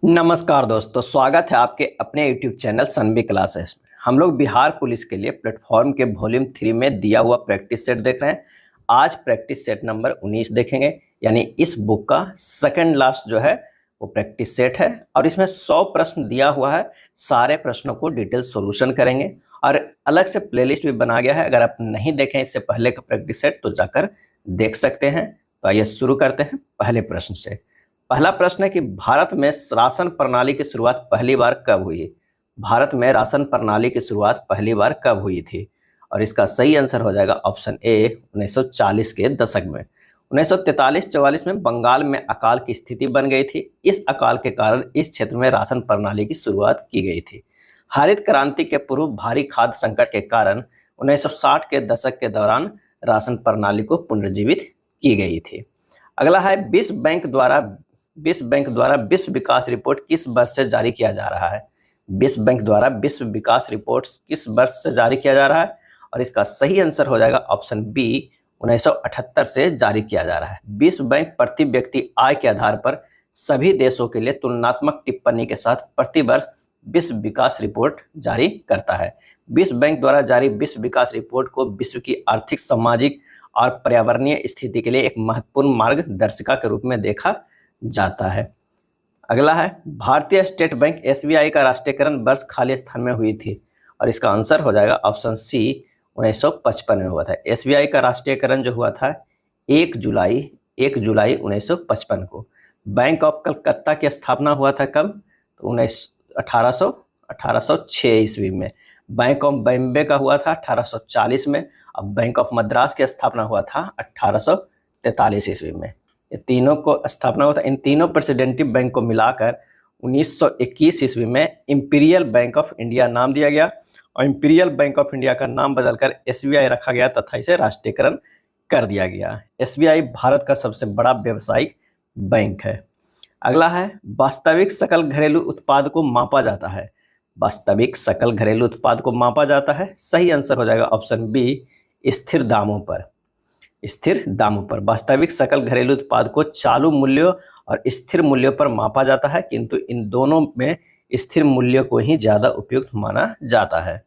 नमस्कार दोस्तों, स्वागत है आपके अपने YouTube चैनल सनवी क्लासेस में। हम लोग बिहार पुलिस के लिए प्लेटफॉर्म के वॉल्यूम 3 में दिया हुआ प्रैक्टिस सेट देख रहे हैं। आज प्रैक्टिस सेट नंबर 19 देखेंगे, यानी इस बुक का सेकंड लास्ट जो है वो प्रैक्टिस सेट है और इसमें 100 प्रश्न दिया हुआ है। सारे प्रश्नों को डिटेल सॉल्यूशन करेंगे और अलग से प्लेलिस्ट भी बना गया है। अगर आप नहीं देखें इससे पहले का प्रैक्टिस सेट तो जाकर देख सकते हैं। तो आइए शुरू करते हैं पहले प्रश्न से। पहला प्रश्न है कि भारत में राशन प्रणाली की शुरुआत पहली बार कब हुई? भारत में राशन प्रणाली की शुरुआत पहली बार कब हुई थी? और इसका सही आंसर हो जाएगा ऑप्शन ए 1940 के दशक में। 1943-44 में बंगाल में अकाल की स्थिति बन गई थी। इस अकाल के कारण इस क्षेत्र में राशन प्रणाली की शुरुआत की गई थी। हरित क्रांति के पूर्व भारी खाद्य संकट के कारण 1960 के दशक के दौरान राशन प्रणाली को पुनर्जीवित की गई थी। अगला है विश्व बैंक द्वारा विश्व विकास रिपोर्ट किस वर्ष से जारी किया जा रहा है? विश्व बैंक द्वारा विश्व विकास रिपोर्ट किस वर्ष से जारी किया जा रहा है? और इसका सही आंसर हो जाएगा ऑप्शन बी 1978 से जारी किया जा रहा है। विश्व बैंक प्रति व्यक्ति आय के आधार पर सभी देशों के लिए तुलनात्मक टिप्पणी के साथ प्रति वर्ष विश्व विकास रिपोर्ट जारी करता है। विश्व बैंक द्वारा जारी विश्व विकास रिपोर्ट को विश्व की आर्थिक, सामाजिक और पर्यावरणीय स्थिति के लिए एक महत्वपूर्ण मार्गदर्शिका के रूप में देखा जाता है। अगला है भारतीय स्टेट बैंक एसबीआई का राष्ट्रीयकरण वर्ष खाली स्थान में हुई थी? और इसका आंसर हो जाएगा ऑप्शन सी 1955 में हुआ था। एसबीआई का राष्ट्रीयकरण जो हुआ था 1 जुलाई 1955 को। बैंक ऑफ कलकत्ता की स्थापना हुआ था कब? तो 1806 ईस्वी में। बैंक ऑफ बॉम्बे का हुआ था 1840 में। अब बैंक ऑफ मद्रास की स्थापना हुआ था 1843 ईस्वी में। ये तीनों को स्थापना हुआ था। इन तीनों प्रेसिडेंटिव बैंक को मिलाकर 1921 ईस्वी में इंपीरियल बैंक ऑफ इंडिया नाम दिया गया और इंपीरियल बैंक ऑफ इंडिया का नाम बदलकर एसबीआई रखा गया तथा इसे राष्ट्रीयकरण कर दिया गया। एसबीआई भारत का सबसे बड़ा व्यावसायिक बैंक है। अगला है वास्तविक सकल घरेलू उत्पाद को मापा जाता है? वास्तविक सकल घरेलू उत्पाद को मापा जाता है, सही आंसर हो जाएगा ऑप्शन बी स्थिर दामों पर। स्थिर दामों पर वास्तविक सकल घरेलू उत्पाद को चालू मूल्यों और स्थिर मूल्यों पर मापा जाता है, किंतु इन दोनों में स्थिर मूल्यों को ही ज्यादा उपयुक्त माना जाता है।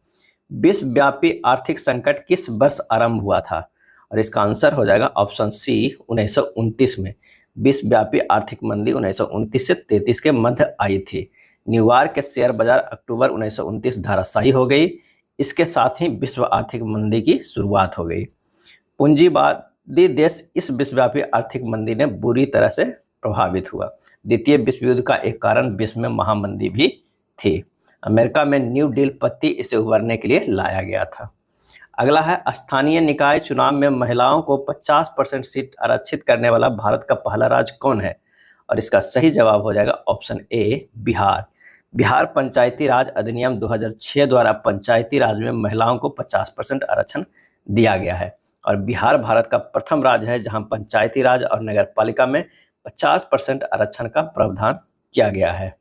विश्वव्यापी आर्थिक संकट किस वर्ष आरंभ हुआ था? और इसका आंसर हो जाएगा ऑप्शन सी 1929 में। विश्वव्यापी आर्थिक मंदी 1929 से 33 के मध्य आई थी। न्यूयॉर्क के शेयर बाजार अक्टूबर 1929 धराशायी हो गई। इसके साथ ही विश्व आर्थिक मंदी की शुरुआत हो गई। पूंजीवादी देश इस विश्वव्यापी आर्थिक मंदी ने बुरी तरह से प्रभावित हुआ। द्वितीय विश्व युद्ध का एक कारण विश्व में महामंदी भी थी। अमेरिका में न्यू डील पत्ती इसे उभरने के लिए लाया गया था। अगला है स्थानीय निकाय चुनाव में महिलाओं को 50% सीट आरक्षित करने वाला भारत का पहला राज्य कौन है? और इसका सही जवाब हो जाएगा ऑप्शन ए बिहार। बिहार पंचायती राज अधिनियम 2006 द्वारा पंचायती राज में महिलाओं को 50% आरक्षण दिया गया है और बिहार भारत का प्रथम राज्य है जहां पंचायती राज और नगर पालिका में 50% आरक्षण का प्रावधान किया गया है।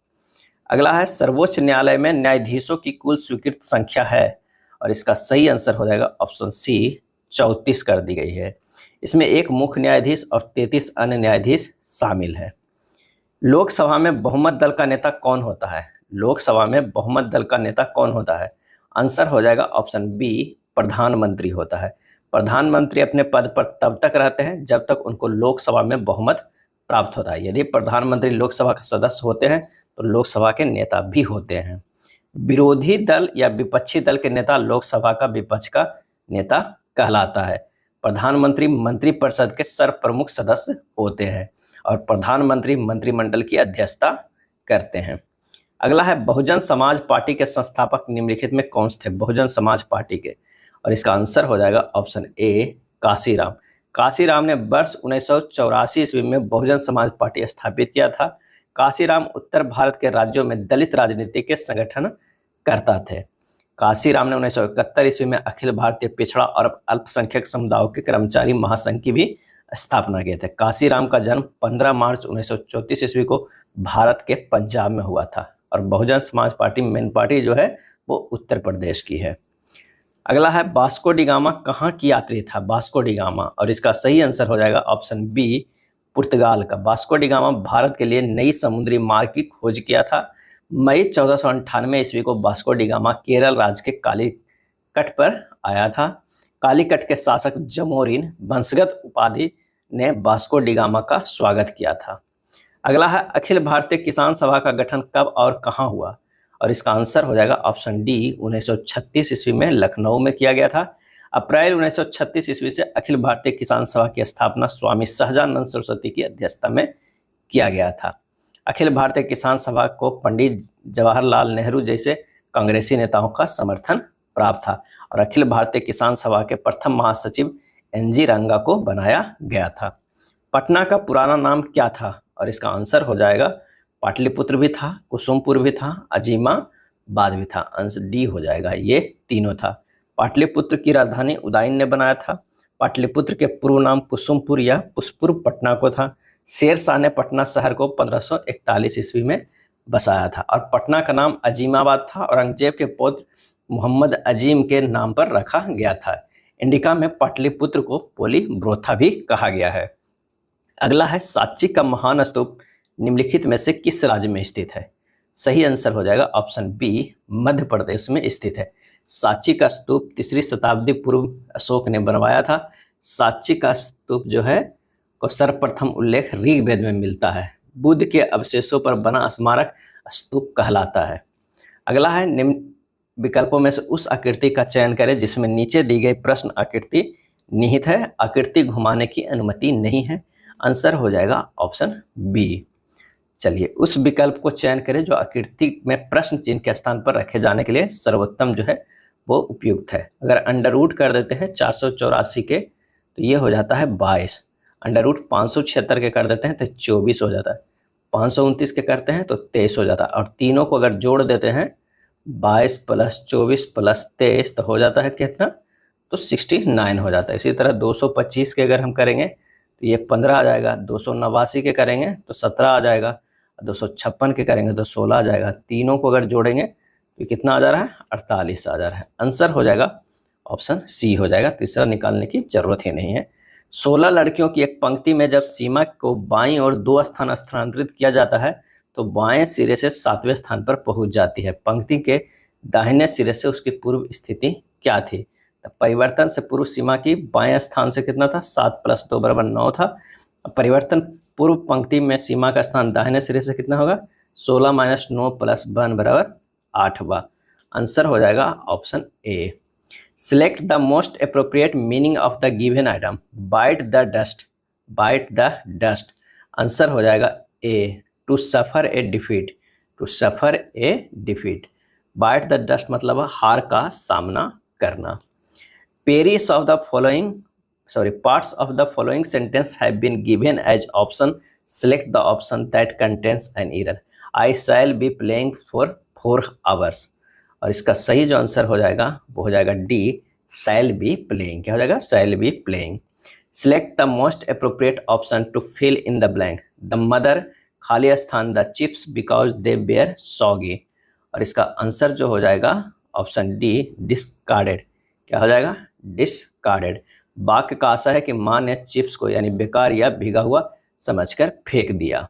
अगला है सर्वोच्च न्यायालय में न्यायाधीशों की कुल स्वीकृत संख्या है? और इसका सही आंसर हो जाएगा ऑप्शन सी 34 कर दी गई है। इसमें एक मुख्य न्यायाधीश और 33 अन्य न्यायाधीश शामिल है। लोकसभा में बहुमत दल का नेता कौन होता है? लोकसभा में बहुमत दल का नेता कौन होता है? आंसर हो जाएगा ऑप्शन बी प्रधानमंत्री होता है। प्रधानमंत्री अपने पद पर तब तक रहते हैं जब तक उनको लोकसभा में बहुमत प्राप्त होता है। यदि प्रधानमंत्री लोकसभा का सदस्य होते हैं तो लोकसभा के नेता भी होते हैं। विरोधी दल या विपक्षी दल के नेता लोकसभा का विपक्ष का नेता कहलाता है। प्रधानमंत्री मंत्रिपरिषद के सर्वप्रमुख सदस्य होते हैं और प्रधानमंत्री मंत्रिमंडल की अध्यक्षता करते हैं। अगला है बहुजन समाज पार्टी के संस्थापक निम्नलिखित में कौन थे? बहुजन समाज पार्टी के, और इसका आंसर हो जाएगा ऑप्शन ए काशीराम। काशीराम ने वर्ष 1984 ईस्वी में बहुजन समाज पार्टी स्थापित किया था। काशीराम उत्तर भारत के राज्यों में दलित राजनीति के संगठन करता थे। काशीराम ने 1971 ईस्वी में अखिल भारतीय पिछड़ा और अल्पसंख्यक समुदायों के कर्मचारी महासंघ की भी स्थापना किए थे। काशीराम का जन्म 15 मार्च 1934 ईस्वी को भारत के पंजाब में हुआ था और Bahujan Samaj party main party जो है वो उत्तर प्रदेश की है। अगला है वास्को डी गामा कहाँ की यात्री था? वास्को डी गामा, और इसका सही आंसर हो जाएगा ऑप्शन बी पुर्तगाल का। वास्को डी गामा भारत के लिए नई समुद्री मार्ग की खोज किया था। मई 1498 ईस्वी को वास्को डी गामा केरल राज्य के कालीकट पर आया था। कालीकट के शासक जमोरिन वंशगत उपाधि ने वास्को डी गामा का स्वागत किया था। अगला है अखिल भारतीय किसान सभा का गठन कब और कहाँ हुआ, और इसका आंसर हो जाएगा ऑप्शन डी 1936 ईस्वी में लखनऊ में किया गया था। अप्रैल 1936 ईस्वी से अखिल भारतीय किसान सभा की स्थापना स्वामी सहजानंद सरस्वती की अध्यक्षता में किया गया था। अखिल भारतीय किसान सभा को पंडित जवाहरलाल नेहरू जैसे कांग्रेसी नेताओं का समर्थन प्राप्त था और अखिल भारतीय किसान सभा के प्रथम महासचिव एनजी रंगा को बनाया गया था। पटना का पुराना नाम क्या था, और इसका आंसर हो जाएगा पाटलिपुत्र भी था, कुसुमपुर भी था, अजीमाबाद भी था। आंसर डी हो जाएगा, ये तीनों था। पाटलिपुत्र की राजधानी उदयन ने बनाया था। पाटलिपुत्र के पूर्व नाम कुसुमपुर या पुष्पुर पटना को था। शेर शाह ने पटना शहर को 1541 ईस्वी में बसाया था और पटना का नाम अजीमाबाद था। औरंगजेब के पौत्र मोहम्मद अजीम के नाम पर रखा गया था। इंडिका में पाटलिपुत्र को पोलीब्रोथा भी कहा गया है। अगला है सांची का महान स्तूप निम्नलिखित में से किस राज्य में स्थित है। सही आंसर हो जाएगा ऑप्शन बी, मध्य प्रदेश में स्थित है। सांची का स्तूप 3री शताब्दी पूर्व अशोक ने बनवाया था। सांची का स्तूप जो है को सर्वप्रथम उल्लेख ऋग्वेद में मिलता है। बुद्ध के अवशेषों पर बना स्मारक स्तूप कहलाता है। अगला है निम्न विकल्पों में से उस आकृति का चयन करें जिसमें नीचे दी गई प्रश्न आकृति निहित है। आकृति घुमाने की अनुमति नहीं है। आंसर हो जाएगा ऑप्शन बी। चलिए उस विकल्प को चयन करें जो आकृति में प्रश्न चिन्ह के स्थान पर रखे जाने के लिए सर्वोत्तम जो है वो उपयुक्त है। अगर अंडर रूट कर देते हैं 484 के तो ये हो जाता है 22। अंडर रूट 576 के कर देते हैं तो 24 हो जाता है। 529 के करते हैं तो 23 हो जाता है। और तीनों को अगर जोड़ देते हैं 22 + 24 + 23 तो हो जाता है कितना, तो 69 हो जाता है। इसी तरह 225 के अगर हम करेंगे तो ये 15 आ जाएगा। 289 के करेंगे तो 17 आ जाएगा। 256 के करेंगे तो 16 आ जाएगा। तीनों को अगर जोड़ेंगे तो कितना आ जा रहा है, 48 आ जा रहा है। आंसर हो जाएगा ऑप्शन सी हो जाएगा। तीसरा निकालने की जरूरत ही नहीं है। 16 लड़कियों की एक पंक्ति में जब सीमा को बाईं और 2 स्थान स्थानांतरित किया जाता है तो बाएं सिरे से 7वें स्थान पर पहुंच जाती है। पंक्ति के दाहिने सिरे से उसकी पूर्व स्थिति क्या थी। तो परिवर्तन से पूर्व सीमा की बाएं स्थान से कितना था, 7 + 2 = 9 था। परिवर्तन पूर्व पंक्ति में सीमा का स्थान दाहिने सिरे से कितना होगा, 16 - 9 + 1 = 8 हुआ। आंसर हो जाएगा option A. Select the most appropriate meaning of the given item. Bite the dust, bite the dust. Answer हो जाएगा A, to suffer a defeat, to suffer a defeat. Bite the dust मतलब हार का सामना करना। Pairs of the following parts of the following sentence have been given as option. Select the option that contains an error. I shall be playing for 4 hours. और इसका सही जो answer हो जाएगा वो हो जाएगा डी, shall be playing। क्या हो जाएगा, shall be playing। Select the most appropriate option to fill in the blank. The mother, खाली स्थान, the chips because they were soggy। और इसका आंसर जो हो जाएगा ऑप्शन डी, discarded। क्या हो जाएगा, discarded। वाक्य का आशा है कि माँ ने चिप्स को यानी बेकार या भीगा हुआ समझकर फेंक दिया।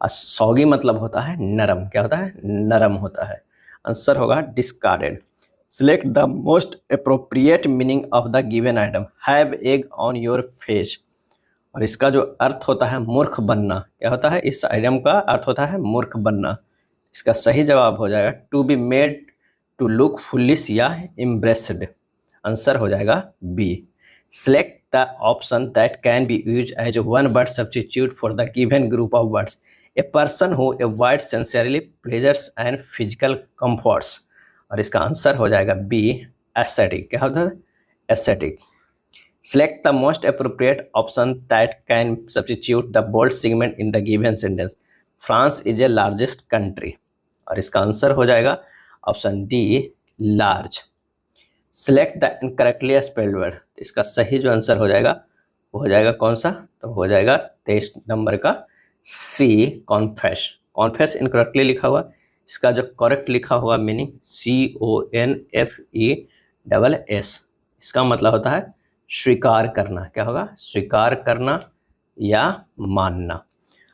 सौगी मतलब होता है नरम। क्या होता है, नरम होता है। आंसर होगा discarded. Select the most appropriate meaning of the given item. Have egg on your face. और इसका जो अर्थ होता है मूर्ख बनना। क्या होता है, इस आइटम का अर्थ होता है मूर्ख बनना। इसका सही जवाब हो जाएगा to be made to look foolish या इम्प्रेस्ड। आंसर हो जाएगा B. Select the option that can be used as a one-word substitute for the given group of words. A person who avoids sensory pleasures and physical comforts। और इसका answer हो जाएगा B, aesthetic। क्या होता है, aesthetic। Select the most appropriate option that can substitute the bold segment in the given sentence. France is the largest country। और इसका answer हो जाएगा option D, large। Select the incorrectly spelled word. इसका सही जो आंसर हो जाएगा वो हो जाएगा कौन सा, तो हो जाएगा 23 नंबर का सी, कॉन्फेस। कॉन्फेस इनकरेक्टली लिखा हुआ। इसका जो करेक्ट लिखा हुआ मीनिंग CONFESS। इसका मतलब होता है स्वीकार करना। क्या होगा, स्वीकार करना या मानना।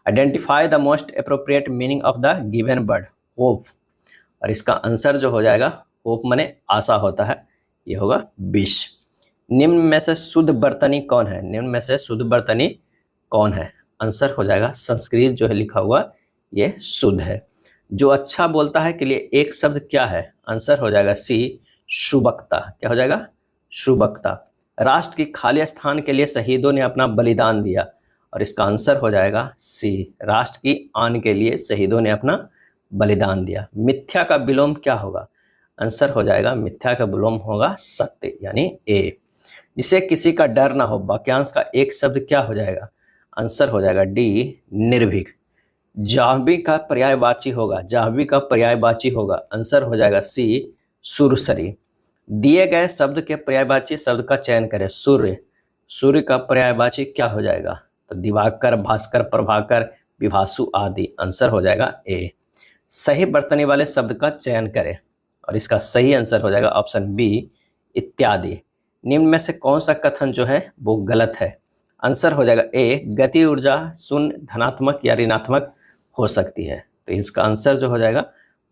Identify the most appropriate meaning of the given word hope, और इसका आंसर जो हो जाएगा होप माने आशा होता है, ये होगा विश। निम्न में से शुद्ध वर्तनी कौन है? निम्न में से शुद्ध वर्तनी कौन है? आंसर हो जाएगा संस्कृत जो है लिखा हुआ ये शुद्ध है। जो अच्छा बोलता है के लिए एक शब्द क्या है? आंसर हो जाएगा सी, सुबक्ता। क्या हो जाएगा? सुबक्ता। राष्ट्र की खाली स्थान के लिए शहीदों ने अपना बलिदान दिया, और इसका आंसर हो जाएगा सी, राष्ट्र की आन के लिए शहीदों ने अपना बलिदान दिया। मिथ्या का विलोम क्या होगा? आंसर हो जाएगा मिथ्या का विलोम होगा सत्य, यानी ए। जिसे किसी का डर ना हो, वाक्यांश का एक शब्द क्या हो जाएगा? आंसर हो जाएगा डी, निर्भीक। जाह्नवी का पर्यायवाची होगा, जाह्नवी का पर्यायवाची होगा, आंसर हो जाएगा सी, सुरसरी। दिए गए शब्द के पर्यायवाची शब्द का चयन करें। सूर्य, सूर्य का पर्यायवाची क्या हो जाएगा? तो दिवाकर, भास्कर, प्रभाकर, विभासु आदि, आंसर हो जाएगा ए। सही बर्तनी वाले शब्द का चयन करें, और इसका सही आंसर हो जाएगा ऑप्शन बी, इत्यादि। निम्न में से कौन सा कथन जो है वो गलत है? आंसर हो जाएगा ए, गति ऊर्जा शून्य, धनात्मक या ऋणात्मक हो सकती है। तो इसका आंसर जो हो जाएगा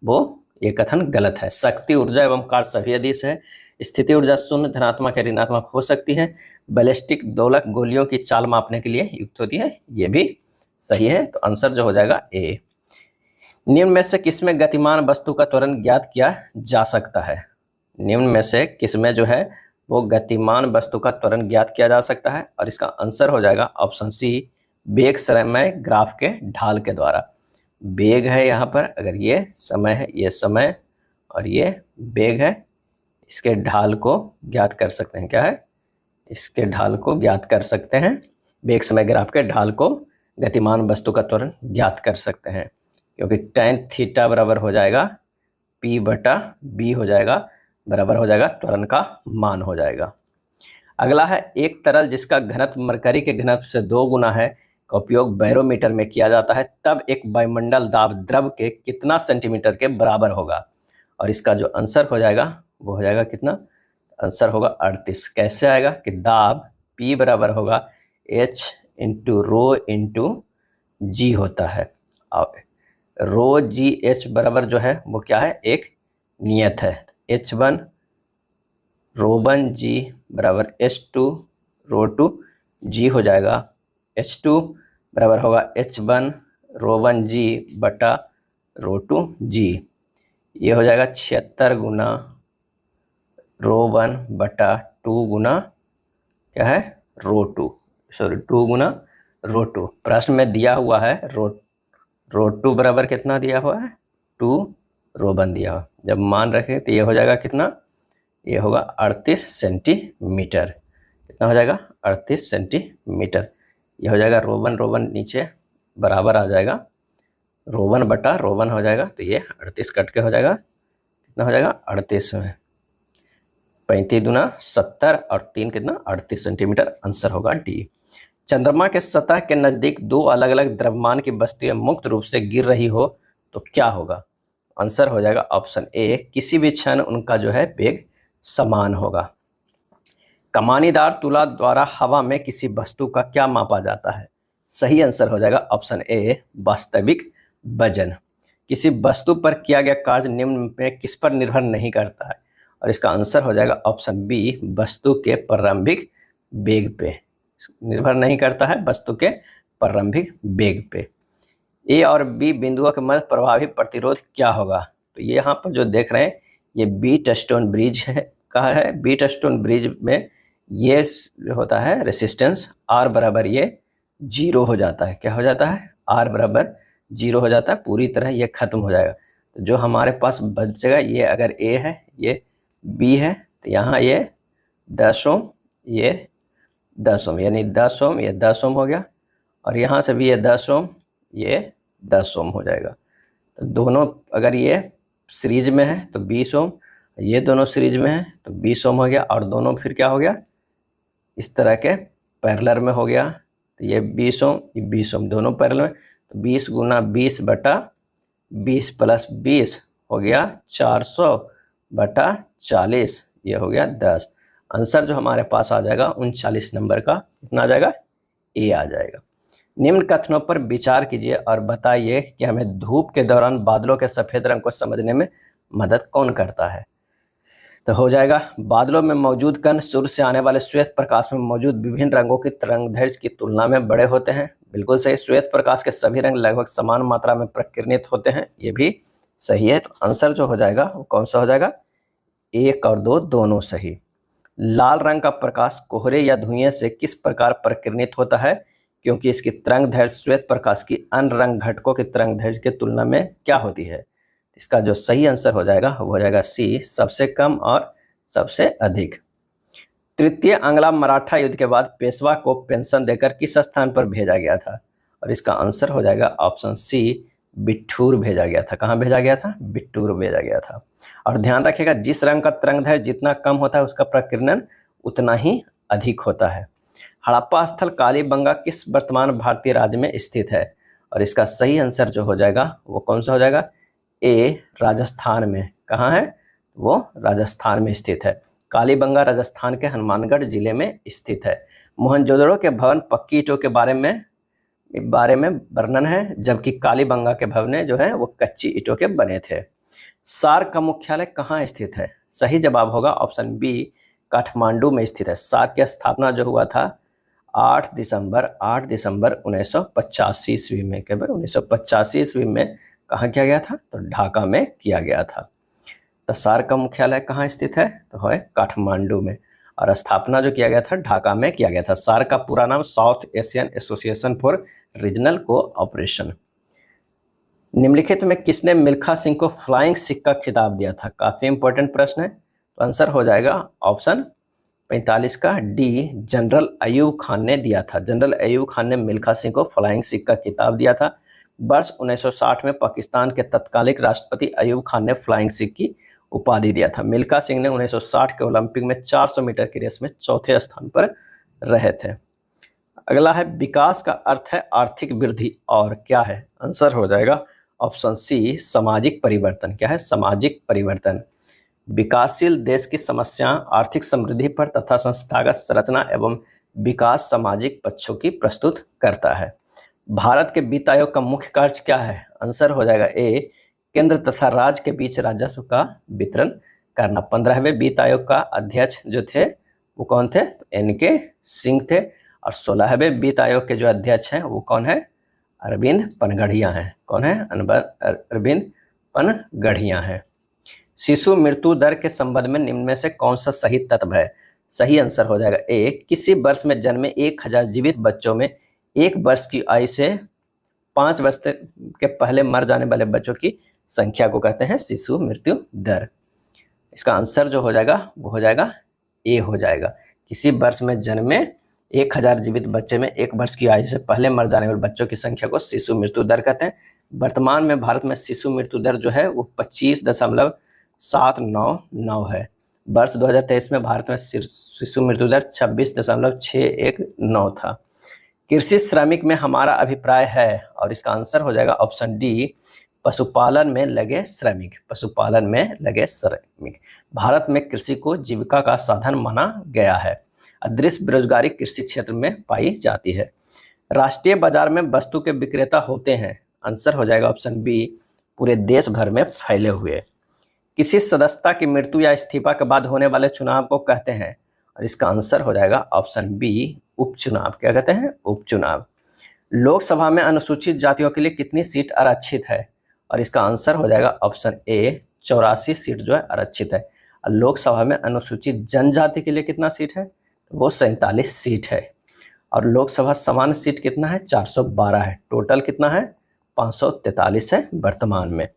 वो ये कथन गलत है। शक्ति ऊर्जा एवं कार्य सभी अदिश है। स्थिति ऊर्जा शून्य, धनात्मक या ऋणात्मक हो सकती है। बैलिस्टिक दोलक गोलियों की चाल मापने के लिए युक्त होती है, ये भी सही है। तो आंसर जो हो जाएगा ए। निम्न में से किसमें गतिमान वस्तु का त्वरण ज्ञात किया जा सकता है? निम्न में से किसमें जो है वो गतिमान वस्तु का त्वरण ज्ञात किया जा सकता है? और इसका आंसर हो जाएगा ऑप्शन सी, वेग समय ग्राफ के ढाल के द्वारा। वेग है यहाँ पर, अगर ये समय है, ये समय और ये वेग है, इसके ढाल को ज्ञात कर सकते हैं। क्या है? इसके ढाल को ज्ञात कर सकते हैं। वेग समय ग्राफ के ढाल को गतिमान वस्तु का त्वरण ज्ञात कर सकते हैं, क्योंकि tan थीटा बराबर हो जाएगा p बटा b हो जाएगा, बराबर हो जाएगा त्वरण का मान हो जाएगा। अगला है, एक तरल जिसका घनत्व मरकरी के घनत्व से 2 गुना है का उपयोग बैरोमीटर में किया जाता है, तब एक वायुमंडल दाब द्रव के कितना सेंटीमीटर के बराबर होगा? और इसका जो आंसर हो जाएगा वो हो जाएगा कितना? आंसर होगा 38। कैसे आएगा कि दाब P बराबर होगा H इंटू रो इंटू जी होता है। अब रो जी H बराबर जो है वो क्या है? एक नियत है। H1 रो1 जी बराबर H2 रो2 जी हो जाएगा। H2 बराबर होगा H1 रो1 जी बटा रो2 जी। ये हो जाएगा 76 गुना रो1 बटा 2 गुना क्या है? रो2, सॉरी 2 गुना रो2। प्रश्न में दिया हुआ है रो2 बराबर कितना दिया हुआ है? 2 रो1 दिया हुआ। जब मान रखें तो ये हो जाएगा कितना? ये होगा 38 सेंटीमीटर। कितना हो जाएगा? 38 सेंटीमीटर। ये हो जाएगा रो1 नीचे बराबर आ जाएगा, रो1 बटा रो1 हो जाएगा, तो ये 38 कट के हो जाएगा। कितना हो जाएगा? 38 में 35 दूना 70 और 3 कितना? 38 सेंटीमीटर। आंसर होगा डी। चंद्रमा के सतह के नज़दीक 2 अलग अलग द्रव्यमान की वस्तुएं मुक्त रूप से गिर रही हो तो क्या होगा? आंसर हो जाएगा ऑप्शन ए, किसी भी क्षण उनका जो है वेग समान होगा। कमानीदार तुला द्वारा हवा में किसी वस्तु का क्या मापा जाता है? सही आंसर हो जाएगा ऑप्शन ए, वास्तविक वजन। किसी वस्तु पर किया गया कार्य निम्न में किस पर निर्भर नहीं करता है? और इसका आंसर हो जाएगा ऑप्शन बी, वस्तु के प्रारंभिक वेग पे निर्भर नहीं करता है, वस्तु के प्रारंभिक वेग पे। ए और बी बिंदुओं के मध्य प्रभावी प्रतिरोध क्या होगा? तो ये यहाँ पर जो देख रहे हैं ये व्हीटस्टोन ब्रिज है का है। व्हीटस्टोन ब्रिज में ये होता है रेसिस्टेंस आर बराबर ये 0 हो जाता है। क्या हो जाता है? आर बराबर 0 हो जाता है, पूरी तरह ये खत्म हो जाएगा। तो जो हमारे पास बचेगा, ये अगर ए है, ये बी है, तो यहाँ ये 10 ओम, ये 10 ओम, यानी 10 ओम, ये 10 ओम हो गया, और यहाँ से भी ये 10 ओम, ये 10 ओम हो जाएगा। तो दोनों अगर ये सीरीज में है तो 20 ओम, ये दोनों सीरीज में है तो 20 ओम हो गया, और दोनों फिर क्या हो गया? इस तरह के पैरेलल में हो गया, तो ये 20 ओम, ये 20 ओम, दोनों पैरेलल में, तो 20 गुना 20 बटा 20 प्लस 20 हो गया 400 बटा 40, ये हो गया 10। आंसर जो हमारे पास आ जाएगा 39 नंबर का कितना आ जाएगा? ए आ जाएगा। निम्न कथनों पर विचार कीजिए और बताइए कि हमें धूप के दौरान बादलों के सफेद रंग को समझने में मदद कौन करता है। तो हो जाएगा, बादलों में मौजूद कण सूर्य से आने वाले श्वेत प्रकाश में मौजूद विभिन्न रंगों की तरंगदैर्घ्य की तुलना में बड़े होते हैं। बिल्कुल सही, श्वेत प्रकाश के सभी रंग लगभग समान मात्रा में प्रकीर्णित होते हैं, ये भी सही है। तो आंसर जो हो जाएगा वो कौन सा हो जाएगा, 1 और 2 दोनों सही। लाल रंग का प्रकाश कोहरे या धुएं से किस प्रकार प्रकीर्णित होता है, क्योंकि इसकी तरंगदैर्घ्य श्वेत प्रकाश की अन्य रंग घटकों की तरंगदैर्घ्य की तुलना में क्या होती है। इसका जो सही आंसर हो जाएगा वो हो जाएगा सी, सबसे कम और सबसे अधिक। तृतीय आंग्ला मराठा युद्ध के बाद पेशवा को पेंशन देकर किस स्थान पर भेजा गया था, और इसका आंसर हो जाएगा ऑप्शन सी, बिठूर भेजा गया था। कहाँ भेजा गया था, बिठूर भेजा गया था। और ध्यान रखिएगा, जिस रंग का तरंगदैर्घ्य जितना कम होता है उसका प्रकीर्णन उतना ही अधिक होता है। हड़प्पा स्थल कालीबंगा किस वर्तमान भारतीय राज्य में स्थित है, और इसका सही आंसर जो हो जाएगा वो कौन सा हो जाएगा, ए, राजस्थान में। कहाँ है, वो राजस्थान में स्थित है। कालीबंगा राजस्थान के हनुमानगढ़ जिले में स्थित है। मोहनजोदड़ो के भवन पक्की ईंटों के बारे में वर्णन है, जबकि कालीबंगा के भवन जो है वो कच्ची ईंटों के बने थे। सार्क का मुख्यालय कहाँ स्थित है, सही जवाब होगा ऑप्शन बी, काठमांडू में स्थित है। सार्क की स्थापना जो हुआ था 8 दिसंबर 1985 ईस्वी में, केवल 1985 ईस्वी में कहाँ किया गया था, तो ढाका में किया गया था। तो सार्क का मुख्यालय कहाँ स्थित है, तो है काठमांडू में, और स्थापना जो किया गया था ढाका में किया गया था। सार्क का पूरा नाम south Asian association for regional cooperation. निम्नलिखित में किसने मिल्खा सिंह को फ्लाइंग सिक्का खिताब दिया था, काफी इंपॉर्टेंट प्रश्न है। तो आंसर हो जाएगा ऑप्शन 45 का डी, जनरल अयूब खान ने दिया था। जनरल अयूब खान ने मिल्खा सिंह को फ्लाइंग सिक्का खिताब दिया था। वर्ष 1960 में पाकिस्तान के तत्कालिक राष्ट्रपति अयूब खान ने फ्लाइंग सिख की उपाधि दिया था। मिल्खा सिंह ने 1960 के ओलंपिक में 400 मीटर की रेस में चौथे स्थान पर रहे थे। अगला है, विकास का अर्थ है आर्थिक वृद्धि और क्या है, आंसर हो जाएगा ऑप्शन सी, सामाजिक परिवर्तन। क्या है, सामाजिक परिवर्तन। विकासशील देश की समस्या आर्थिक समृद्धि पर तथा संस्थागत संरचना एवं विकास सामाजिक पक्षों की प्रस्तुत करता है। भारत के वित्त आयोग का मुख्य कार्य क्या है, आंसर हो जाएगा ए, केंद्र तथा राज्य के बीच राजस्व का वितरण करना। 15वें वित्त आयोग का अध्यक्ष जो थे वो कौन थे, तो NK सिंह थे। और 16वें वित्त आयोग के जो अध्यक्ष हैं वो कौन है, अरविंद पनगढ़िया हैं। कौन है, अरविंद पनगढ़िया हैं। शिशु मृत्यु दर के संबंध में निम्न में से कौन सा सही तत्व है, सही आंसर हो जाएगा ए, किसी वर्ष में जन्मे 1000 जीवित बच्चों में 1 वर्ष की आयु से 5 वर्ष के पहले मर जाने वाले बच्चों की संख्या को कहते हैं शिशु मृत्यु दर। इसका आंसर जो हो जाएगा वो हो जाएगा ए हो जाएगा, किसी वर्ष में जन्मे 1000 जीवित बच्चे में 1 वर्ष की आयु से पहले मर जाने वाले बच्चों की संख्या को शिशु मृत्यु दर कहते हैं। वर्तमान में भारत में शिशु मृत्यु दर जो है वो 25.799 है। वर्ष 2023 में भारत में शिशु मृत्यु दर 26.619 था। कृषि श्रमिक में हमारा अभिप्राय है, और इसका आंसर हो जाएगा ऑप्शन डी, पशुपालन में लगे श्रमिक। पशुपालन में लगे श्रमिक। भारत में कृषि को जीविका का साधन माना गया है। अदृश्य बेरोजगारी कृषि क्षेत्र में पाई जाती है। राष्ट्रीय बाजार में वस्तु के विक्रेता होते हैं, आंसर हो जाएगा ऑप्शन बी, पूरे देश भर में फैले हुए। किसी सदस्यता की मृत्यु या इस्तीफा के बाद होने वाले चुनाव को कहते हैं, और इसका आंसर हो जाएगा ऑप्शन बी, उपचुनाव। क्या कहते हैं, उपचुनाव। लोकसभा में अनुसूचित जातियों के लिए कितनी सीट आरक्षित है, और इसका आंसर हो जाएगा ऑप्शन ए, 84 सीट जो है आरक्षित है। और लोकसभा में अनुसूचित जनजाति के लिए कितना सीट है, वो 47 सीट है। और लोकसभा सामान्य सीट कितना है, 412 है। टोटल कितना है, 543 है वर्तमान में।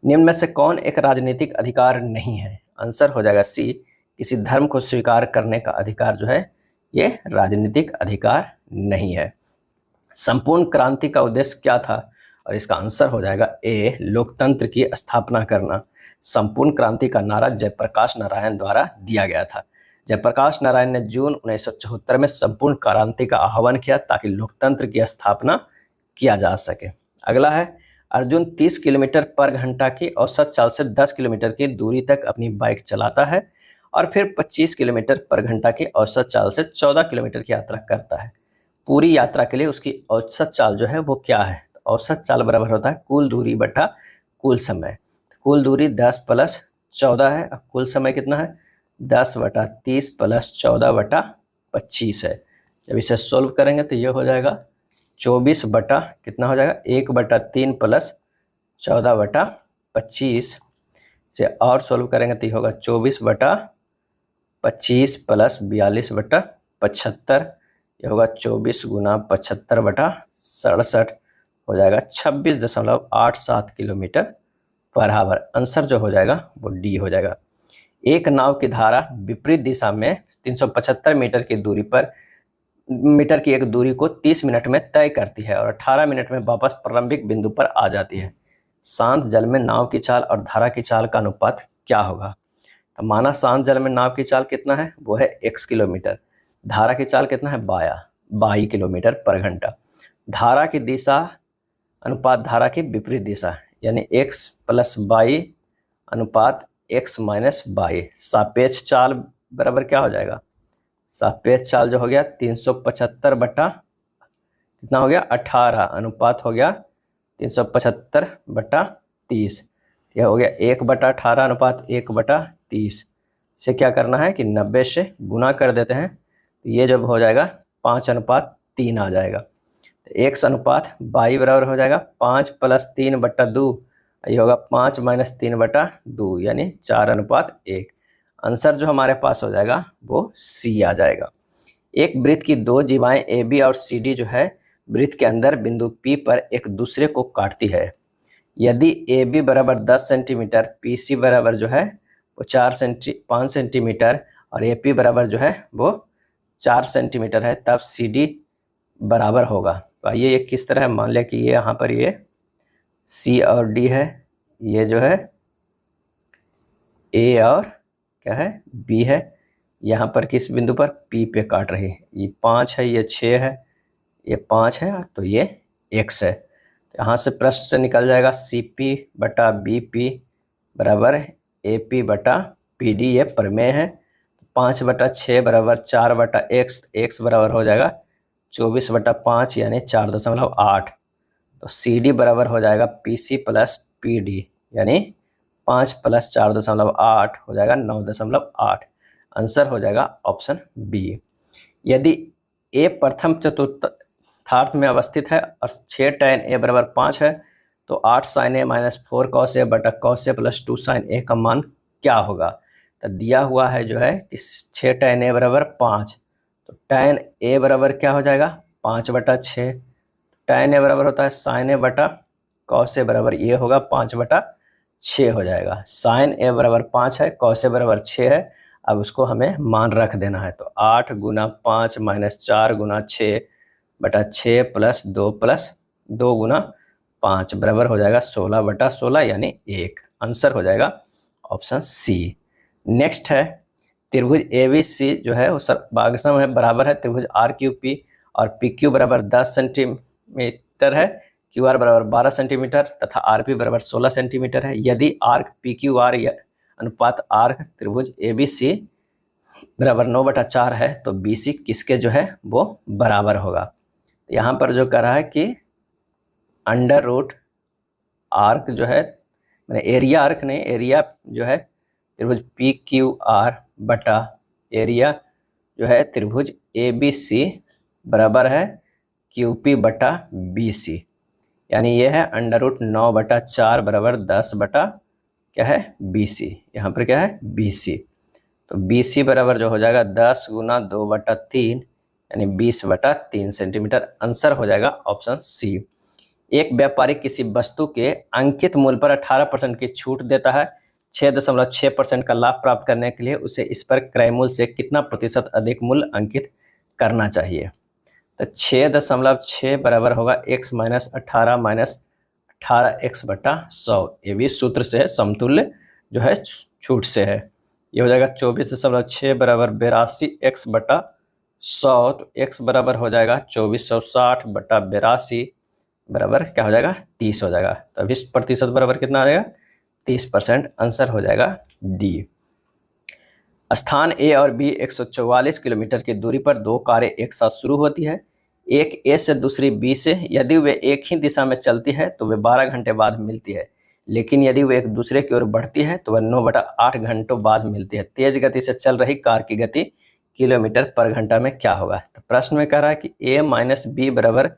निम्न में से कौन एक राजनीतिक अधिकार नहीं है, आंसर हो जाएगा सी, किसी धर्म को स्वीकार करने का अधिकार जो है ये राजनीतिक अधिकार नहीं है। संपूर्ण क्रांति का उद्देश्य क्या था, और इसका आंसर हो जाएगा ए, लोकतंत्र की स्थापना करना। संपूर्ण क्रांति का नारा जयप्रकाश नारायण द्वारा दिया गया था। जयप्रकाश नारायण ने जून 1974 में संपूर्ण क्रांति का आह्वान किया ताकि लोकतंत्र की स्थापना किया जा सके। अगला है, अर्जुन 30 किलोमीटर पर घंटा की औसत चाल से 10 किलोमीटर की दूरी तक अपनी बाइक चलाता है और फिर 25 किलोमीटर पर घंटा की औसत चाल से 14 किलोमीटर की यात्रा करता है। पूरी यात्रा के लिए उसकी औसत चाल जो है वो क्या है? तो औसत चाल बराबर होता है कुल दूरी बटा कुल समय। कुल दूरी 10 + 14 है, अब कुल समय कितना है? 10/30 + 14/25 है। जब इसे सोल्व करेंगे तो ये हो जाएगा 24 बटा कितना हो जाएगा? 1/3 + 14/25 से और सोल्व करेंगे तो ये होगा 24/25 + 42/75। ये होगा 24 × 75/67 हो जाएगा 26.87 किलोमीटर पर आवर। आंसर जो हो जाएगा वो डी हो जाएगा। एक नाव की धारा विपरीत दिशा में 375 मीटर की एक दूरी को 30 मिनट में तय करती है और 18 मिनट में वापस प्रारंभिक बिंदु पर आ जाती है। शांत जल में नाव की चाल और धारा की चाल का अनुपात क्या होगा? तो माना शांत जल में नाव की चाल कितना है? वो है x किलोमीटर। धारा की चाल कितना है? 22 किलोमीटर पर घंटा। धारा की दिशा अनुपात धारा की विपरीत दिशा, यानी x + y अनुपात x - y। सापेक्ष चाल बराबर क्या हो जाएगा? सापेक्ष चाल जो हो गया 375 बटा कितना हो गया? 18 अनुपात हो गया 375/30। यह हो गया 1/18 अनुपात 1/30 से क्या करना है कि 90 से गुना कर देते हैं, तो ये जब हो जाएगा 5/3 आ जाएगा। तो x अनुपात y बराबर हो जाएगा 5 + 3/2, ये होगा 5 - 3/2 यानी 4/1। आंसर जो हमारे पास हो जाएगा वो सी आ जाएगा। एक वृत्त की दो जीवाएं ए बी और सी डी जो है वृत्त के अंदर बिंदु P पर एक दूसरे को काटती है। यदि ए बी बराबर 10 सेंटीमीटर, पी सी बराबर जो है वो 5 सेंटीमीटर और ए पी बराबर जो है वो 4 सेंटीमीटर है, तब सी डी बराबर होगा। तो आइए ये किस तरह है, मान लिया कि ये यहाँ पर ये सी और डी है, ये जो है ए और क्या है बी है, यहाँ पर किस बिंदु पर P पे काट रही है। ये 5 है, ये 6 है, ये 5 है, तो ये x है। तो यहाँ से प्रश्न से निकल जाएगा CP/BP बराबर AP/PD, ये प्रमेय है। 5/6 बराबर 4/x, x बराबर हो जाएगा 24/5 यानी 4.8। तो CD बराबर हो जाएगा PC + PD यानी 5 + 4.8 हो जाएगा 9.8। आंसर हो जाएगा ऑप्शन बी। यदि ए प्रथम चतुर्थांश में अवस्थित है और 6 tan a बराबर 5 है, तो 8 sin a - 4 cos a बटा cos a + 2 sin a का मान क्या होगा? तो दिया हुआ है जो है कि 6 tan a बराबर 5, तो tan a बराबर क्या हो जाएगा? 5/6। tan a बराबर होता है sin a बटा cos a बराबर ये होगा 5/6 हो जाएगा। sin a बराबर 5 है, cos a बराबर 6 है। अब उसको हमें मान रख देना है, तो 8 × 5 - 4 × 6/6 + 2 + 2 × 5 बराबर हो जाएगा 16/16 यानी 1। आंसर हो जाएगा ऑप्शन सी। नेक्स्ट है त्रिभुज ABC जो है वो सर्वाग्रसम है, बराबर है त्रिभुज RQP और PQ बराबर 10 सेंटीमीटर है, QR बराबर 12 सेंटीमीटर तथा RP बराबर 16 सेंटीमीटर है। यदि आर्क PQR अनुपात आर्क त्रिभुज ABC बराबर 9/4 है, तो BC किसके जो है वो बराबर होगा? तो यहाँ पर जो कह रहा है कि √ आर्क जो है, मैंने एरिया आर्क नहीं, एरिया जो है त्रिभुज PQR बटा एरिया जो है त्रिभुज ABC बराबर है QP बटा BC, यानी ये है √9/4 बराबर 10 बटा क्या है BC। यहाँ पर क्या है BC, तो BC बराबर जो हो जाएगा 10 × 2/3 यानी 20/3 सेंटीमीटर। आंसर हो जाएगा ऑप्शन सी। एक व्यापारी किसी वस्तु के अंकित मूल्य पर 18% की छूट देता है। 6.6% का लाभ प्राप्त करने के लिए उसे इस पर क्रय मूल्य से कितना प्रतिशत अधिक मूल्य अंकित करना चाहिए? तो 6.6 बराबर होगा x - 18 - 18x/100। ये भी सूत्र से है, समतुल्य जो है छूट से है। ये हो जाएगा 24.6 बराबर 82x/100, तो x बराबर हो जाएगा 2460/82 बराबर क्या हो जाएगा 30 हो जाएगा। तो अभी प्रतिशत बराबर कितना आ जाएगा 30%। आंसर हो जाएगा डी। स्थान A और B 144 किलोमीटर की दूरी पर दो कारें एक साथ शुरू होती है। एक ए से दूसरी बी से यदि वे एक ही दिशा में चलती है तो वे 12 घंटे बाद मिलती है, लेकिन यदि वे एक दूसरे की ओर बढ़ती है तो वह 9/8 घंटों बाद मिलती है। तेज गति से चल रही कार की गति किलोमीटर पर घंटा में क्या होगा? तो प्रश्न में कह रहा है कि a माइनस बी बराबर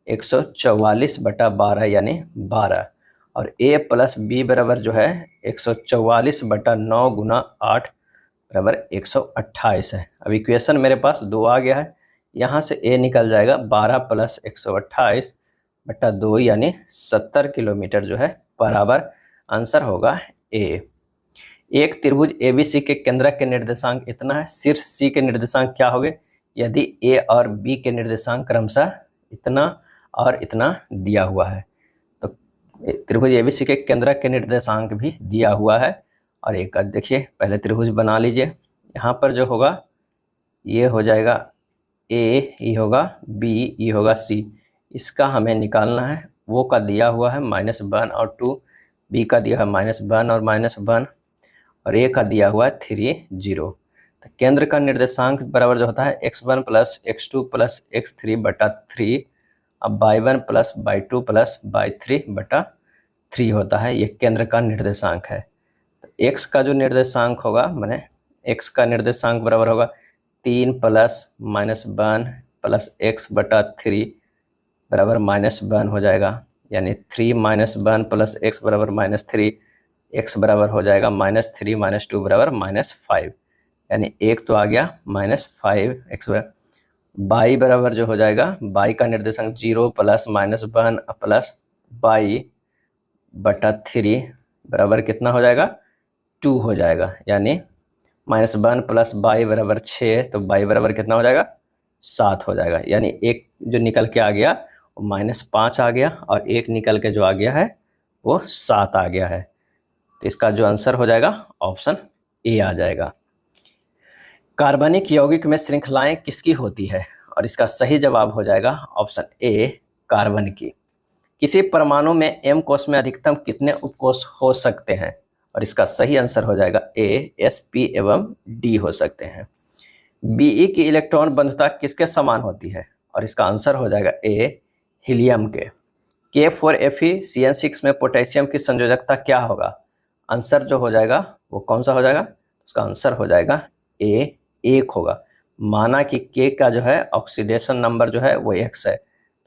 144/12 यानी 12, और a प्लस बी बराबर जो है 144/9 गुना 8 बराबर 128 है। अब इक्वेशन मेरे पास 2 आ गया है, यहाँ से a निकल जाएगा 12 प्लस 128/2 यानी 70 किलोमीटर जो है बराबर आंसर होगा a। एक त्रिभुज ABC के केंद्रक के निर्देशांक इतना है, शीर्ष C के निर्देशांक क्या होंगे? यदि A और B के निर्देशांक क्रमशः इतना और इतना दिया हुआ है, तो त्रिभुज ABC के केंद्रक के निर्देशांक भी दिया हुआ है। और एक देखिए, पहले त्रिभुज बना लीजिए। यहाँ पर जो होगा ये हो जाएगा A, ये होगा B, ये होगा C। इसका हमें निकालना है। वो का दिया हुआ है -1 और 2, B का दिया है -1 और -1, और A का दिया हुआ है 3, 0। तो केंद्र का निर्देशांक बराबर जो होता है x1 plus x2 plus x3/3, अब y1 plus y2 plus y3/3 होता है। ये केंद्र का निर्देशांक है। तो x का जो निर्देशांक होगा, माने x का निर्देशांक बराबर होगा 3 प्लस -1 प्लस x/3 बराबर -1 हो जाएगा, यानी 3 -1 प्लस x बराबर -3, x बराबर हो जाएगा -3 - 2 बराबर -5, यानी एक तो आ गया -5 x y बराबर जो हो जाएगा, y का निर्देशांक 0 प्लस -1 प्लस y/3 बराबर कितना हो जाएगा? 2 हो जाएगा, यानी -1 प्लस y बराबर 6, तो y बराबर कितना हो जाएगा? 7 हो जाएगा। यानी एक जो निकल के आ गया वो -5 आ गया, और एक निकल के जो आ गया है वो 7 आ गया है। तो इसका जो आंसर हो जाएगा ऑप्शन ए आ जाएगा। कार्बनिक यौगिक में श्रृंखलाएं किसकी होती है? और इसका सही जवाब हो जाएगा ऑप्शन ए, कार्बन की। किसी परमाणु में m कोष में अधिकतम कितने उपकोष हो सकते हैं? और इसका सही आंसर हो जाएगा ए, s, p एवं d हो सकते हैं। Be की इलेक्ट्रॉन बंधुता किसके समान होती है? और इसका आंसर हो जाएगा ए, हीलियम के। K4Fe(CN6) में पोटेशियम की संयोजकता क्या होगा? आंसर जो हो जाएगा वो कौन सा हो जाएगा? उसका आंसर हो जाएगा ए, 1 होगा। माना कि K का जो है ऑक्सीडेशन नंबर जो है वो x है,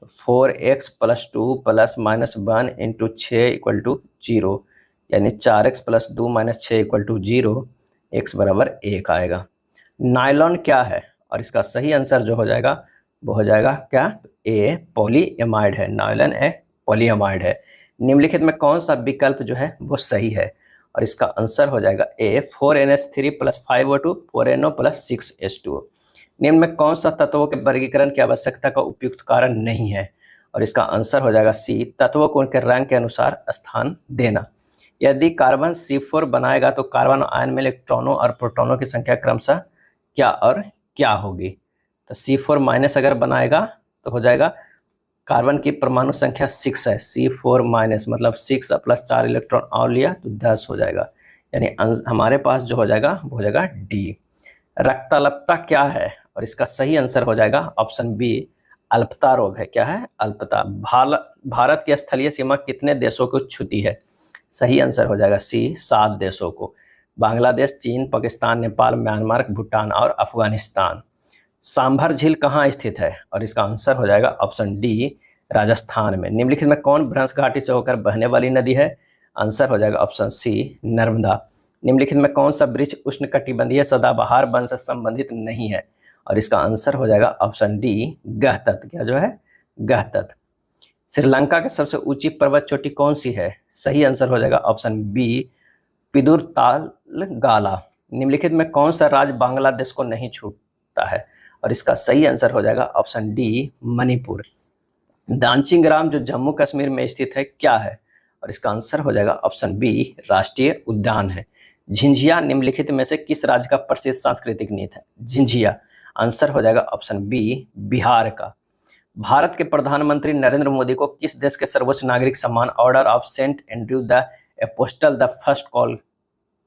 तो 4x + 2 + -1 × 6 = 0, यानी 4x + 2 - 6 = 0, x बराबर 1 आएगा। नायलॉन क्या है? और इसका सही आंसर जो हो जाएगा वो हो जाएगा क्या? ए, पॉलीएमाइड है। नायलॉन एक पॉलीएमाइड है। निम्नलिखित में कौन सा विकल्प जो है वो सही है? और इसका आंसर हो जाएगा ए, 4NH3 + 5O2 4NO + 6H2O। निम्न में कौन सा तत्वों के वर्गीकरण की आवश्यकता का उपयुक्त कारण नहीं है? और इसका आंसर हो जाएगा सी, तत्वों को उनके रंग के अनुसार स्थान देना। यदि कार्बन C4 बनाएगा तो कार्बन आयन में इलेक्ट्रॉनों और प्रोटॉनों की संख्या क्रमशः क्या और क्या होगी? तो C4- अगर बनाएगा तो हो जाएगा, कार्बन की परमाणु संख्या 6 है, C4- मतलब 6 + 4 इलेक्ट्रॉन और लिया तो 10 हो जाएगा, यानी हमारे पास जो हो जाएगा वो हो जाएगा डी। रक्ताल्पता क्या है? और इसका सही आंसर हो जाएगा ऑप्शन बी, अल्पता रोग है। क्या है? अल्पता। भारत की स्थलीय सीमा कितने देशों को छूती है? सही आंसर हो जाएगा सी, 7 देशों को। बांग्लादेश, चीन, पाकिस्तान, नेपाल, म्यांमार, भूटान और अफगानिस्तान। सांभर झील कहाँ स्थित है? और इसका आंसर हो जाएगा ऑप्शन डी, राजस्थान में। निम्नलिखित में कौन भ्रंश घाटी से होकर बहने वाली नदी है? आंसर हो जाएगा ऑप्शन सी, नर्मदा। निम्नलिखित में कौन सा वृक्ष उष्णकटिबंधीय सदाबहार वन से संबंधित नहीं है? और इसका आंसर हो जाएगा ऑप्शन डी, गहतत। क्या जो है? गहतत। श्रीलंका की सबसे ऊंची पर्वत चोटी कौन सी है? सही आंसर हो जाएगा ऑप्शन बी, पिदुरतालगाला। निम्नलिखित में कौन सा राज्य बांग्लादेश को नहीं छूता है? और इसका सही आंसर हो जाएगा ऑप्शन डी, मणिपुर। दांची ग्राम जो जम्मू कश्मीर में स्थित है क्या है? और इसका आंसर हो जाएगा ऑप्शन बी, राष्ट्रीय उद्यान है। झिंझिया निम्नलिखित में से किस राज्य का प्रसिद्ध सांस्कृतिक नृत्य है? झिंझिया। आंसर हो जाएगा ऑप्शन बी, बिहार का। भारत के प्रधानमंत्री नरेंद्र मोदी को किस देश के सर्वोच्च नागरिक सम्मान order of Saint Andrew the apostle the first call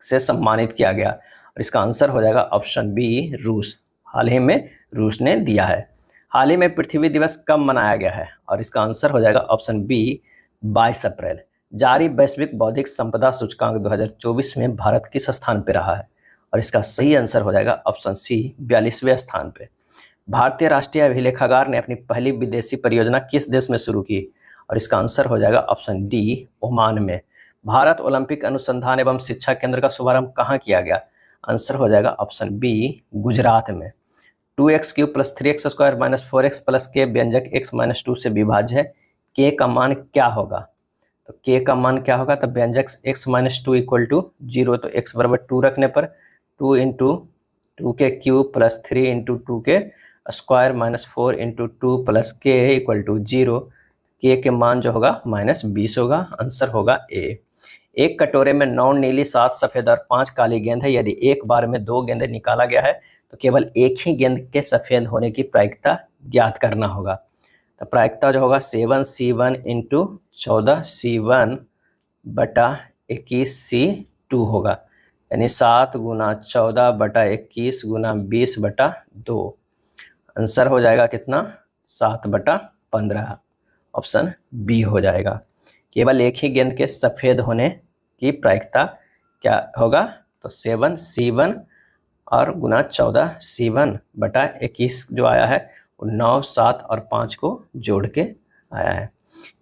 से सम्मानित किया गया? और इसका आंसर हो जाएगा ऑप्शन बी, रूस। हाल ही में रूस ने दिया है। हाल ही में पृथ्वी दिवस कब मनाया गया है? और इसका आंसर हो जाएगा ऑप्शन बी 22 अप्रैल। जारी वैश्विक बौद्धिक संपदा सूचकांक 2024 में भारत किस स्थान पर रहा है? और इसका सही आंसर हो जाएगा ऑप्शन सी 42वें स्थान पे। भारतीय राष्ट्रीय अभिलेखागार ने अपनी पहली विदेशी परियोजना किस देश में शुरू की? और इसका आंसर हो जाएगा ऑप्शन डी ओमान में। भारत ओलंपिक अनुसंधान एवं शिक्षा केंद्र का शुभारंभ कहाँ किया गया? आंसर हो जाएगा ऑप्शन बी गुजरात में। 2x³ + 3x² - 4x + k व्यंजक x - 2 से विभाज्य है, k का मान क्या होगा? तो k का मान क्या होगा? तो व्यंजक x - 2 = 0, तो x = 2 रखने पर 2 × 2k³ + 3 × 2k² - 4 × 2 + k = 0। k के मान जो होगा -20 होगा। आंसर होगा ए। एक कटोरे में 9 नीली, 7 सफ़ेद और 5 काली गेंद है। यदि एक बार में 2 गेंदें निकाला गया है तो केवल एक ही गेंद के सफ़ेद होने की प्रायिकता ज्ञात करना होगा। तो प्रायिकता जो होगा 7c1 × 14c1 / 21c2 होगा, यानी 7 × 14 / 21 × 20/2। आंसर हो जाएगा कितना? 7/15। ऑप्शन बी हो जाएगा। केवल एक ही गेंद के सफ़ेद होने की प्रायिकता क्या होगा? तो 7c1 और गुना 14c1 / 21 जो आया है वो 9, 7 और 5 को जोड़ के आया है।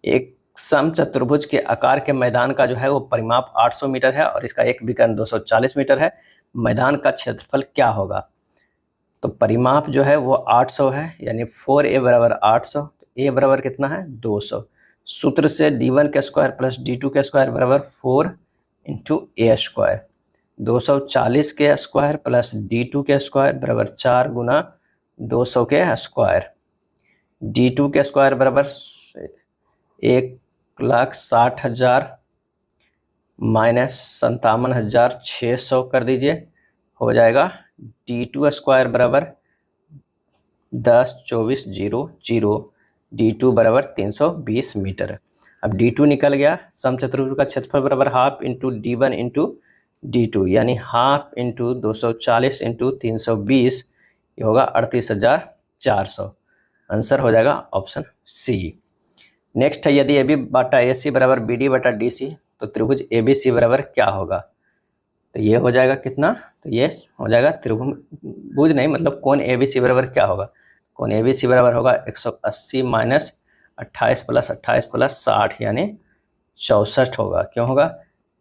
एक समचतुर्भुज के आकार के मैदान का जो है वो परिमाप 800 मीटर है और इसका एक विकर्ण 240 मीटर है। मैदान का क्षेत्रफल क्या होगा? तो परिमाप जो है वो 800 है, यानी 4a = 800। a बराबर कितना है? 200। सूत्र से d1² + d2² = 4 × a²। 240 के स्क्वायर + d2² = 4 × 200 के स्क्वायर। d2 के स्क्वायर बराबर 1,60,000 - 57,600 कर दीजिए, हो जाएगा d2² बराबर 10,24,00। d2 बराबर 320 मीटर। अब d2 निकल गया। समचतुर्भुज का क्षेत्रफल बराबर ½ × d1 × d2, यानी ½ × 240 × 320, ये होगा 38,400। आंसर हो जाएगा ऑप्शन सी। नेक्स्ट है, यदि AB / AC बराबर BD / DC तो त्रिभुज ABC बराबर क्या होगा? तो ये हो जाएगा कितना? तो ये हो जाएगा त्रिभुज नहीं, मतलब कोण ABC बराबर क्या होगा? कोण ABC बराबर होगा 180 - 28 + 28 + 60, यानी 64 होगा। क्यों होगा?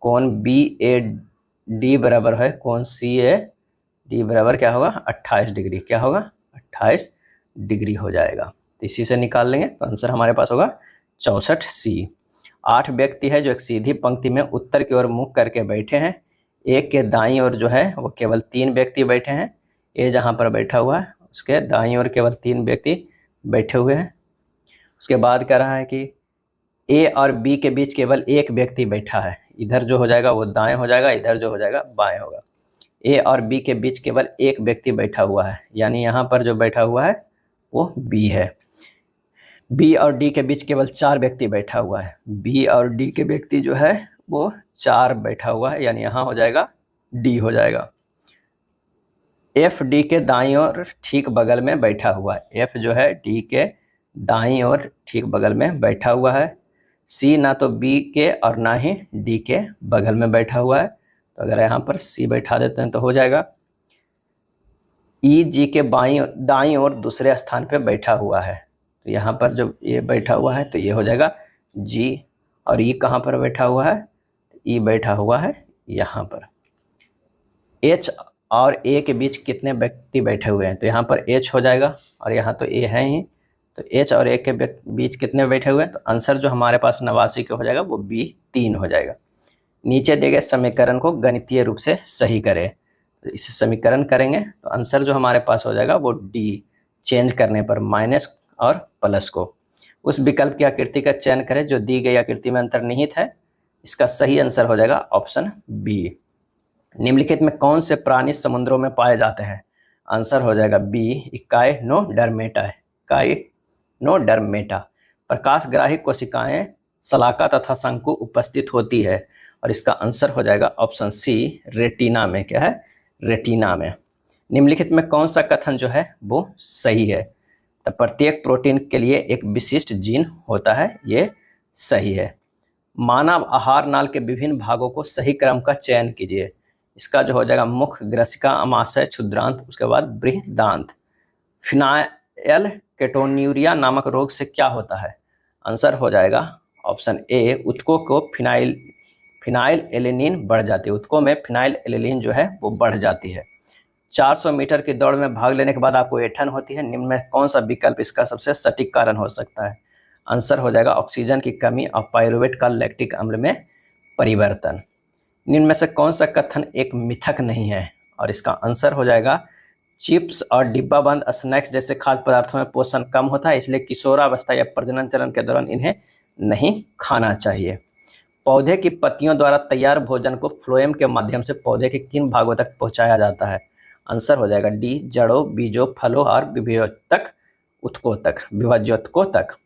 कोण BAD बराबर है कोण CAD बराबर क्या होगा? 28 डिग्री। क्या होगा? 28 डिग्री हो जाएगा। तो इसी से निकाल लेंगे, तो आंसर हमारे पास होगा 64C। 8 व्यक्ति है जो एक सीधी पंक्ति में उत्तर की ओर मुख करके बैठे हैं। एक के दाईं ओर जो है वो केवल 3 व्यक्ति बैठे हैं। ए जहाँ पर बैठा हुआ है उसके दाईं ओर केवल 3 व्यक्ति बैठे हुए हैं। उसके बाद कह रहा है कि ए और बी के बीच केवल एक व्यक्ति बैठा है। इधर जो हो जाएगा वो दाएं हो जाएगा, इधर जो हो जाएगा बाएं होगा। ए और बी के बीच केवल एक व्यक्ति बैठा हुआ है, यानी यहाँ पर जो बैठा हुआ है वो बी है। बी और डी के बीच केवल 4 व्यक्ति बैठा हुआ है। बी और डी के व्यक्ति जो है वो 4 बैठा हुआ है, यानी यहाँ हो जाएगा डी हो जाएगा। एफ डी के दाईं ओर ठीक बगल में बैठा हुआ है। एफ जो है डी के दाईं ओर ठीक बगल में बैठा हुआ है। सी ना तो बी के और ना ही डी के बगल में बैठा हुआ है, तो अगर यहाँ पर सी बैठा देते हैं तो हो जाएगा। ई जी के दाईं ओर दूसरे स्थान पे बैठा हुआ है, तो यहाँ पर जब ये बैठा हुआ है तो ये हो जाएगा जी। और ई कहाँ पर बैठा हुआ है? ई बैठा हुआ है यहाँ पर। एच और ए के बीच कितने व्यक्ति बैठे हुए हैं? तो यहाँ पर एच हो जाएगा और यहाँ तो ए है ही, तो एच और ए के बीच कितने बैठे हुए हैं? तो आंसर जो हमारे पास 89 का हो जाएगा वो बी 3 हो जाएगा। नीचे दिए गए समीकरण को गणितीय रूप से सही करें। तो इसे समीकरण करेंगे तो आंसर जो हमारे पास हो जाएगा वो डी, चेंज करने पर माइनस और प्लस को। उस विकल्प की आकृति का चयन करें जो दी गई आकृति में अंतर्निहित है। इसका सही आंसर हो जाएगा ऑप्शन बी। निम्नलिखित में कौन से प्राणी समुद्रों में पाए जाते हैं? आंसर हो जाएगा बी इकाइनोडर्मेटा। इकाइनोडर्मेटा। प्रकाशग्राही कोशिकाएं शलाका तथा शंकु उपस्थित होती है, और इसका आंसर हो जाएगा ऑप्शन सी रेटिना में। क्या है? रेटिना में। निम्नलिखित में कौन सा कथन जो है वो सही है? तो प्रत्येक प्रोटीन के लिए एक विशिष्ट जीन होता है, ये सही है। मानव आहार नाल के विभिन्न भागों को सही क्रम का चयन कीजिए। इसका जो हो जाएगा मुख, ग्रसिका, अमाशय, क्षुद्रांत, उसके बाद बृहदांत। फिनाइल केटोन्यूरिया नामक रोग से क्या होता है? आंसर हो जाएगा ऑप्शन ए, ऊतकों को फिनाइल एलेनिन बढ़ जाती है। ऊतकों में फिनाइल एलेनिन जो है वो बढ़ जाती है। 400 मीटर की दौड़ में भाग लेने के बाद आपको ऐंठन होती है। निम्न में कौन सा विकल्प इसका सबसे सटीक कारण हो सकता है? आंसर हो जाएगा ऑक्सीजन की कमी और पायरुवेट का लैक्टिक अम्ल में परिवर्तन। निम्न में से कौन सा कथन एक मिथक नहीं है? और इसका आंसर हो जाएगा चिप्स और डिब्बाबंद स्नैक्स जैसे खाद्य पदार्थों में पोषण कम होता है, इसलिए किशोरावस्था या प्रजनन चरण के दौरान इन्हें नहीं खाना चाहिए। पौधे की पत्तियों द्वारा तैयार भोजन को फ्लोएम के माध्यम से पौधे के किन भागों तक पहुंचाया जाता है? आंसर हो जाएगा डी, जड़ों, बीजों, फलों और विभाज्योतकों तक।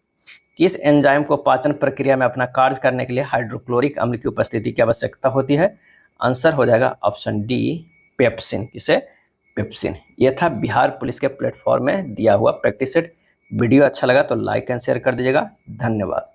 किस एंजाइम को पाचन प्रक्रिया में अपना कार्य करने के लिए हाइड्रोक्लोरिक अम्ल की उपस्थिति की आवश्यकता होती है? आंसर हो जाएगा ऑप्शन डी, पेप्सिन। किसे? पेप्सिन। यह था बिहार पुलिस के प्लेटफॉर्म में दिया हुआ प्रैक्टिस सेट। वीडियो अच्छा लगा तो लाइक एंड शेयर कर दीजिएगा। धन्यवाद।